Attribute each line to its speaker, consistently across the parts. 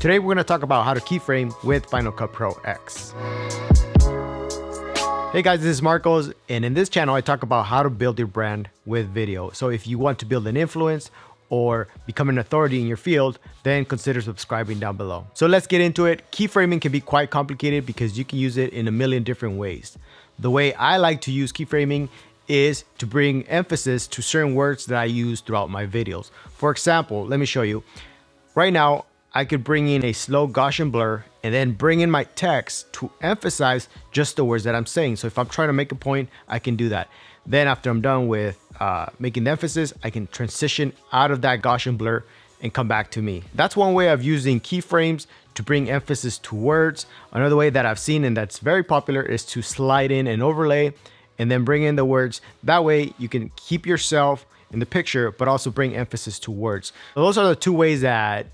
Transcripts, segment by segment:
Speaker 1: Today we're going to talk about how to keyframe with Final Cut Pro X. Hey guys, this is Marcos, and in this channel I talk about how to build your brand with video. So if you want to build an influence or become an authority in your field, then consider subscribing down below. So let's get into it. Keyframing can be quite complicated because you can use it in a million different ways. The way I like to use keyframing is to bring emphasis to certain words that I use throughout my videos. For example, let me show you. Right now, I could bring in a slow Gaussian blur and then bring in my text to emphasize just the words that I'm saying. So if I'm trying to make a point, I can do that. Then after I'm done with making the emphasis, I can transition out of that Gaussian blur and come back to me. That's one way of using keyframes to bring emphasis to words. Another way that I've seen and that's very popular is to slide in an overlay and then bring in the words. That way you can keep yourself in the picture, but also bring emphasis to words. So those are the two ways that,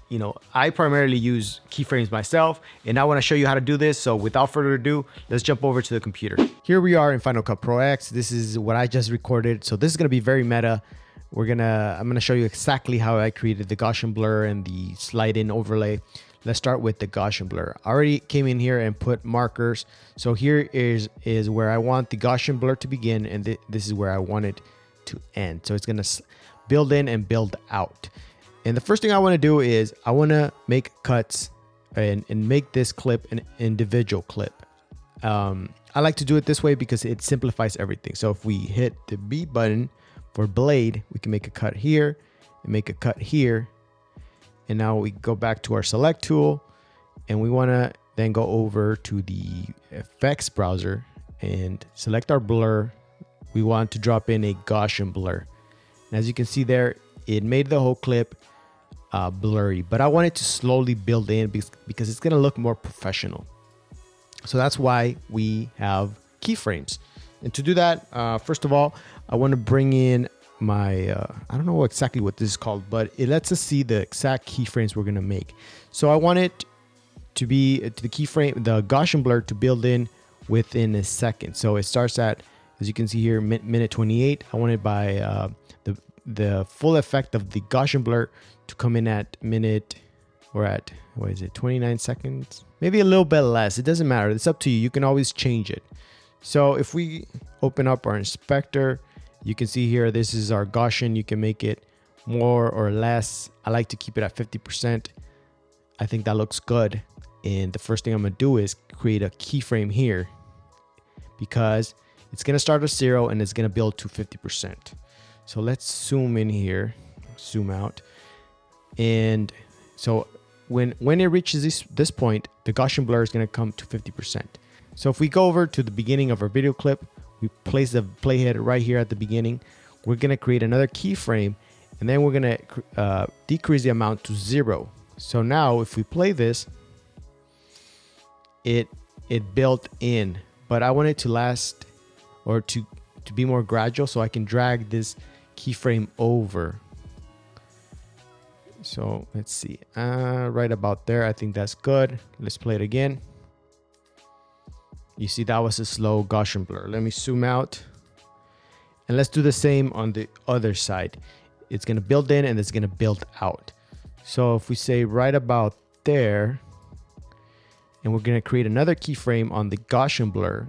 Speaker 1: I primarily use keyframes myself. And I want to show you how to do this. So without further ado, let's jump over to the computer. Here we are in Final Cut Pro X. This is what I just recorded. So this is going to be very meta. I'm going to show you exactly how I created the Gaussian blur and the slide in overlay. Let's start with the Gaussian blur. I already came in here and put markers. So here is where I want the Gaussian blur to begin. And this is where I want it to end. So it's going to build in and build out. And the first thing I want to do is I want to make cuts and make this clip an individual clip. I like to do it this way because it simplifies everything. So if we hit the B button for blade, we can make a cut here and make a cut here. And now we go back to our select tool and we want to then go over to the effects browser and select our blur. We want to drop in a Gaussian blur. And as you can see there, it made the whole clip blurry, but I want it to slowly build in because it's going to look more professional. So that's why we have keyframes. And to do that, first of all, I want to bring in my, I don't know exactly what this is called, but it lets us see the exact keyframes we're going to make. So I want it to be the keyframe, the Gaussian blur to build in within a second. So it starts at, as you can see here, minute 28. I want it by the full effect of the Gaussian blur to come in at minute, or at, 29 seconds? Maybe a little bit less. It doesn't matter. It's up to you. You can always change it. So if we open up our inspector, you can see here, this is our Gaussian. You can make it more or less. I like to keep it at 50%. I think that looks good. And the first thing I'm going to do is create a keyframe here because it's going to start at 0 and it's going to build to 50%. So let's zoom in here, zoom out. And so when it reaches this point, the Gaussian blur is going to come to 50%. So if we go over to the beginning of our video clip, we place the playhead right here at the beginning. We're going to create another keyframe and then we're going to decrease the amount to 0. So now if we play this, it built in, but I want it to last or to be more gradual, so I can drag this keyframe over. So let's see, right about there. I think that's good. Let's play it again. You see that was a slow Gaussian blur. Let me zoom out and let's do the same on the other side. It's going to build in and it's going to build out. So if we say right about there, and we're going to create another keyframe on the Gaussian blur.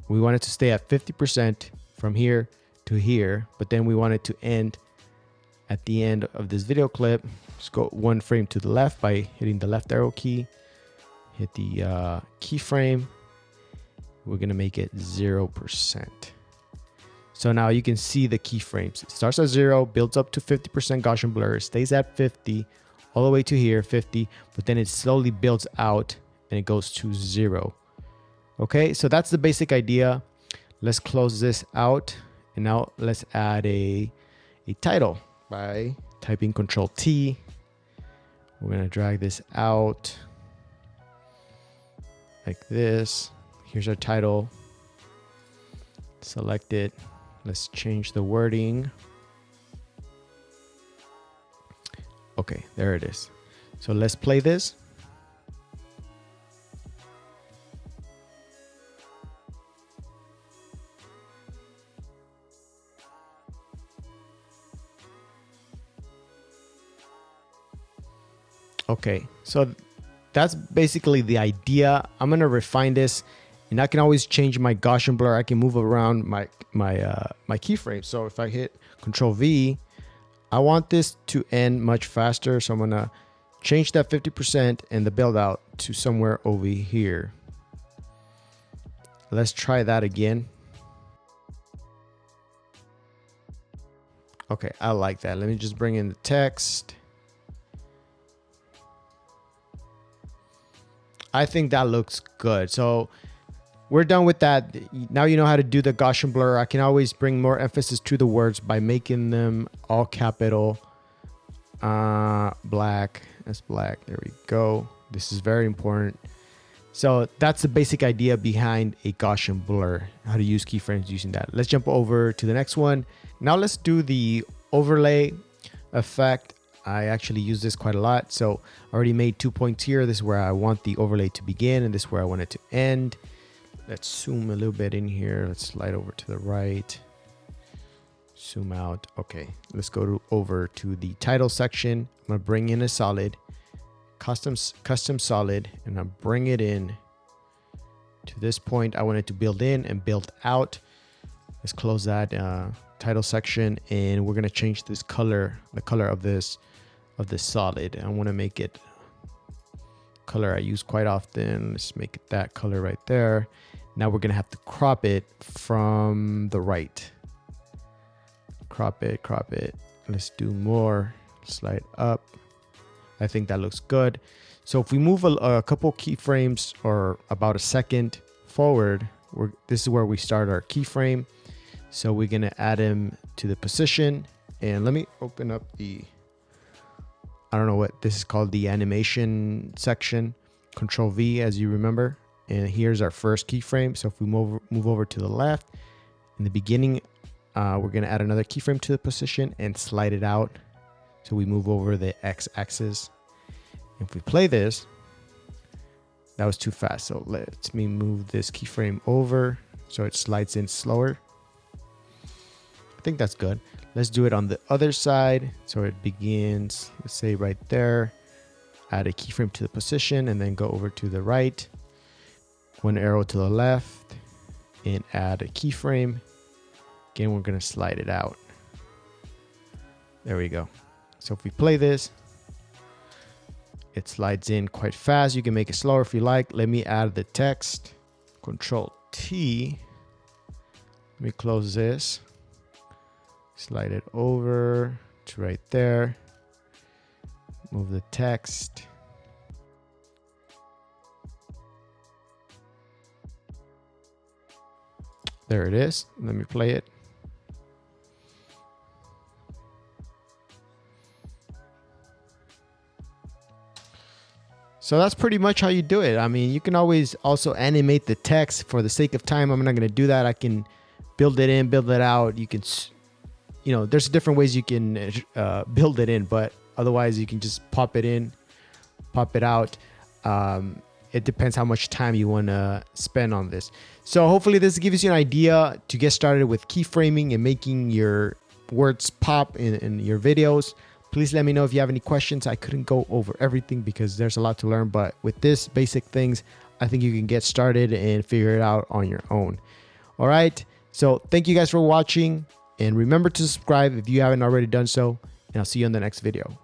Speaker 1: We want it to stay at 50% from here to here, but then we want it to end at the end of this video clip. Just go one frame to the left by hitting the left arrow key, hit the keyframe. We're going to make it 0%. So now you can see the keyframes. It starts at 0, builds up to 50% Gaussian blur, stays at 50, all the way to here, 50, but then it slowly builds out and it goes to 0. Okay, so that's the basic idea. Let's close this out. And now let's add a title by typing Control T. We're going to drag this out like this. Here's our title. Select it. Let's change the wording. Okay, there it is. So let's play this. Okay, so that's basically the idea. I'm gonna refine this, and I can always change my Gaussian blur. I can move around my keyframe. So if I hit Control V, I want this to end much faster. So I'm gonna change that 50% and the build out to somewhere over here. Let's try that again. Okay, I like that. Let me just bring in the text. I think that looks good. So we're done with that. Now you know how to do the Gaussian blur. I can always bring more emphasis to the words by making them all capital. Black. That's black. There we go. This is very important. So that's the basic idea behind a Gaussian blur, how to use keyframes using that. Let's jump over to the next one. Now let's do the overlay effect. I actually use this quite a lot. So I already made 2 points here. This is where I want the overlay to begin, and this is where I want it to end. Let's zoom a little bit in here. Let's slide over to the right. Zoom out. Okay, let's go over to the title section. I'm gonna bring in a solid, custom solid, and I'll bring it in to this point. I want it to build in and build out. Let's close that title section, and we're gonna change this color, the color of this solid. I want to make it color I use quite often. Let's make it that color right there. Now we're gonna have to crop it from the right. Crop it. Let's do more. Slide up. I think that looks good. So if we move a couple keyframes or about a second forward, this is where we start our keyframe. So we're gonna add him to the position, and let me open up the, I don't know what this is called, the animation section. Control V, as you remember. And here's our first keyframe. So if we move over to the left, in the beginning, we're gonna add another keyframe to the position and slide it out. So we move over the x-axis. If we play this, that was too fast. So let me move this keyframe over so it slides in slower. I think that's good. Let's do it on the other side. So it begins, let's say right there, add a keyframe to the position and then go over to the right, one arrow to the left, and add a keyframe. Again, we're gonna slide it out. There we go. So if we play this, it slides in quite fast. You can make it slower if you like. Let me add the text. Control T. Let me close this. Slide it over to right there. Move the text. There it is. Let me play it. So that's pretty much how you do it. I mean, you can always also animate the text. For the sake of time, I'm not going to do that. I can build it in, build it out. You can, you know, there's different ways you can build it in, but otherwise you can just pop it in, pop it out. It depends how much time you want to spend on this. So hopefully this gives you an idea to get started with keyframing and making your words pop in your videos. Please let me know if you have any questions. I couldn't go over everything because there's a lot to learn, but with this basic things, I think you can get started and figure it out on your own. All right. So thank you guys for watching, and remember to subscribe if you haven't already done so, and I'll see you in the next video.